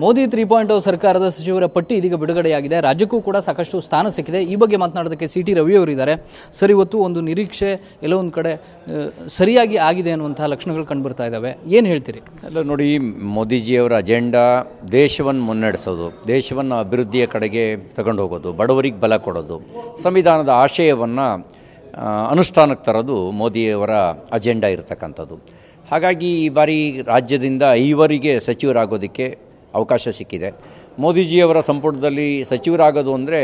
ಮೋದಿ 3.0 ಸರ್ಕಾರದ ಸಚಿವರ ಪಟ್ಟಿ ಇದೀಗ ಬಿಡುಗಡೆಯಾಗಿದೆ. ರಾಜ್ಯಕ್ಕೂ ಕೂಡ ಸಾಕಷ್ಟು ಸ್ಥಾನ ಸಿಕ್ಕಿದೆ. ಈ ಬಗ್ಗೆ ಮಾತನಾಡೋದಕ್ಕೆ ಸಿ.ಟಿ. ರವಿ ಅವರಿದ್ದಾರೆ. ಸರ್, ಇವತ್ತು ಒಂದು ನಿರೀಕ್ಷೆ ಎಲ್ಲೋ ಒಂದು ಕಡೆ ಸರಿಯಾಗಿ ಆಗಿದೆ ಅನ್ನುವಂತಹ ಲಕ್ಷಣಗಳು ಕಂಡುಬರ್ತಾ ಇದ್ದಾವೆ. ಏನು ಹೇಳ್ತೀರಿ? ಎಲ್ಲ ನೋಡಿ, ಮೋದಿಜಿಯವರ ಅಜೆಂಡಾ ದೇಶವನ್ನು ಮುನ್ನಡೆಸೋದು, ದೇಶವನ್ನು ಅಭಿವೃದ್ಧಿಯ ಕಡೆಗೆ ತಗೊಂಡು ಹೋಗೋದು, ಬಡವರಿಗೆ ಬಲ ಕೊಡೋದು, ಸಂವಿಧಾನದ ಆಶಯವನ್ನು ಅನುಷ್ಠಾನಕ್ಕೆ ತರೋದು ಮೋದಿಯವರ ಅಜೆಂಡಾ ಇರತಕ್ಕಂಥದ್ದು. ಹಾಗಾಗಿ ಈ ಬಾರಿ ರಾಜ್ಯದಿಂದ 5 ಸಚಿವರಾಗೋದಕ್ಕೆ ಅವಕಾಶ ಸಿಕ್ಕಿದೆ. ಮೋದಿಜಿಯವರ ಸಂಪುಟದಲ್ಲಿ ಸಚಿವರಾಗೋದು ಅಂದರೆ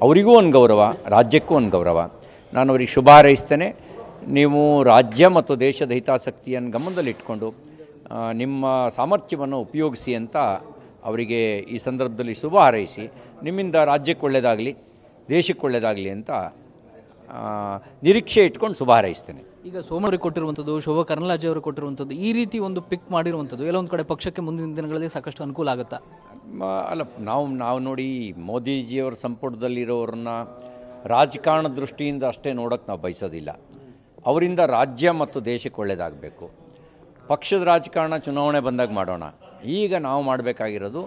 ಅವರಿಗೂ ಒಂದು ಗೌರವ, ರಾಜ್ಯಕ್ಕೂ ಒಂದು ಗೌರವ. ನಾನು ಅವರಿಗೆ ಶುಭ ಹಾರೈಸ್ತೇನೆ. ನೀವು ರಾಜ್ಯ ಮತ್ತು ದೇಶದ ಹಿತಾಸಕ್ತಿಯನ್ನು ಗಮನದಲ್ಲಿಟ್ಕೊಂಡು ನಿಮ್ಮ ಸಾಮರ್ಥ್ಯವನ್ನು ಉಪಯೋಗಿಸಿ ಅಂತ ಅವರಿಗೆ ಈ ಸಂದರ್ಭದಲ್ಲಿ ಶುಭ ಹಾರೈಸಿ, ನಿಮ್ಮಿಂದ ರಾಜ್ಯಕ್ಕೆ ಒಳ್ಳೆಯದಾಗಲಿ, ದೇಶಕ್ಕೆ ಒಳ್ಳೆಯದಾಗಲಿ ಅಂತ ನಿರೀಕ್ಷೆ ಇಟ್ಕೊಂಡು ಶುಭ ಹಾರೈಸ್ತೇನೆ. ಈಗ ಸೋಮವಾರ ಕೊಟ್ಟಿರುವಂಥದ್ದು, ಶೋಭಾ ಕರಂದ್ಲಾಜೆ ಅವರು ಕೊಟ್ಟಿರುವಂಥದ್ದು, ಈ ರೀತಿ ಒಂದು ಪಿಕ್ ಮಾಡಿರುವಂಥದ್ದು ಎಲ್ಲ ಒಂದು ಕಡೆ ಪಕ್ಷಕ್ಕೆ ಮುಂದಿನ ದಿನಗಳಲ್ಲಿ ಸಾಕಷ್ಟು ಅನುಕೂಲ ಆಗುತ್ತಾ? ಅಲ್ಲ, ನಾವು ನೋಡಿ, ಮೋದಿಜಿಯವರ ಸಂಪುಟದಲ್ಲಿರೋರನ್ನ ರಾಜಕಾರಣ ದೃಷ್ಟಿಯಿಂದ ಅಷ್ಟೇ ನೋಡೋಕ್ಕೆ ನಾವು ಬಯಸೋದಿಲ್ಲ. ಅವರಿಂದ ರಾಜ್ಯ ಮತ್ತು ದೇಶಕ್ಕೆ ಒಳ್ಳೆಯದಾಗಬೇಕು. ಪಕ್ಷದ ರಾಜಕಾರಣ ಚುನಾವಣೆ ಬಂದಾಗ ಮಾಡೋಣ. ಈಗ ನಾವು ಮಾಡಬೇಕಾಗಿರೋದು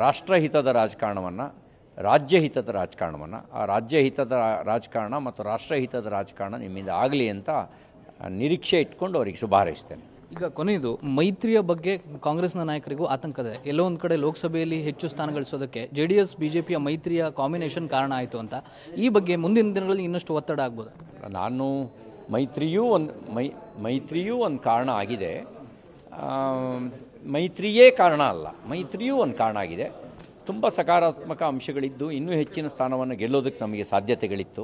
ರಾಷ್ಟ್ರಹಿತದ ರಾಜಕಾರಣವನ್ನು, ರಾಜ್ಯಹಿತದ ರಾಜಕಾರಣವನ್ನು, ಆ ರಾಜ್ಯಹಿತದ ರಾಜಕಾರಣ ಮತ್ತು ರಾಷ್ಟ್ರಹಿತದ ರಾಜಕಾರಣ ನಿಮ್ಮಿಂದ ಆಗಲಿ ಅಂತ ನಿರೀಕ್ಷೆ ಇಟ್ಕೊಂಡು ಅವರಿಗೆ ಶುಭ ಹಾರೈಸ್ತೇನೆ. ಈಗ ಕೊನೆಯದು, ಮೈತ್ರಿಯ ಬಗ್ಗೆ ಕಾಂಗ್ರೆಸ್ನ ನಾಯಕರಿಗೂ ಆತಂಕ ಇದೆ. ಎಲ್ಲೋ ಒಂದು ಕಡೆ ಲೋಕಸಭೆಯಲ್ಲಿ ಹೆಚ್ಚು ಸ್ಥಾನ ಗಳಿಸೋದಕ್ಕೆ JDS BJPಯ ಮೈತ್ರಿಯ ಕಾಂಬಿನೇಷನ್ ಕಾರಣ ಆಯಿತು ಅಂತ. ಈ ಬಗ್ಗೆ ಮುಂದಿನ ದಿನಗಳಲ್ಲಿ ಇನ್ನಷ್ಟು ಒತ್ತಡ ಆಗ್ಬೋದು. ನಾನು ಮೈತ್ರಿಯೂ ಒಂದು ಕಾರಣ ಆಗಿದೆ, ಮೈತ್ರಿಯೇ ಕಾರಣ ಅಲ್ಲ, ಮೈತ್ರಿಯೂ ಒಂದು ಕಾರಣ ಆಗಿದೆ. ತುಂಬ ಸಕಾರಾತ್ಮಕ ಅಂಶಗಳಿದ್ದು ಇನ್ನೂ ಹೆಚ್ಚಿನ ಸ್ಥಾನವನ್ನು ಗೆಲ್ಲೋದಕ್ಕೆ ನಮಗೆ ಸಾಧ್ಯತೆಗಳಿತ್ತು.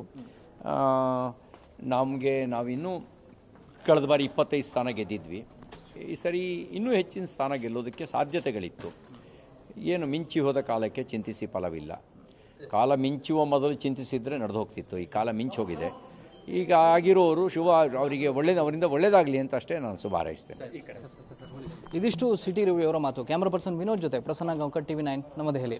ನಾವಿನ್ನೂ ಕಳೆದ ಬಾರಿ 25 ಸ್ಥಾನ ಗೆದ್ದಿದ್ವಿ. ಈ ಸರಿ ಇನ್ನೂ ಹೆಚ್ಚಿನ ಸ್ಥಾನ ಗೆಲ್ಲೋದಕ್ಕೆ ಸಾಧ್ಯತೆಗಳಿತ್ತು. ಏನು ಮಿಂಚಿ ಹೋದ ಕಾಲಕ್ಕೆ ಚಿಂತಿಸಿ ಫಲವಿಲ್ಲ. ಕಾಲ ಮಿಂಚುವ ಮೊದಲು ಚಿಂತಿಸಿದರೆ ನಡೆದು ಹೋಗ್ತಿತ್ತು. ಈ ಕಾಲ ಮಿಂಚೋಗಿದೆ. ಈಗ ಆಗಿರೋರು ಅವರಿಂದ ಒಳ್ಳೆಯದಾಗಲಿ ಅಂತ ಅಷ್ಟೇ ನಾನು ಶುಭ ಹಾರೈಸ್ತೇನೆ. ಇದಿಷ್ಟು ಸಿ.ಟಿ. ರವಿ ಅವರ ಮಾತು. ಕ್ಯಾಮ್ರಾ ಪರ್ಸನ್ ವಿನೋದ್ ಜೊತೆ ಪ್ರಸನ್ನ ಗಾಂವ್ಕರ್, TV9 ನವದೆಹಲಿ.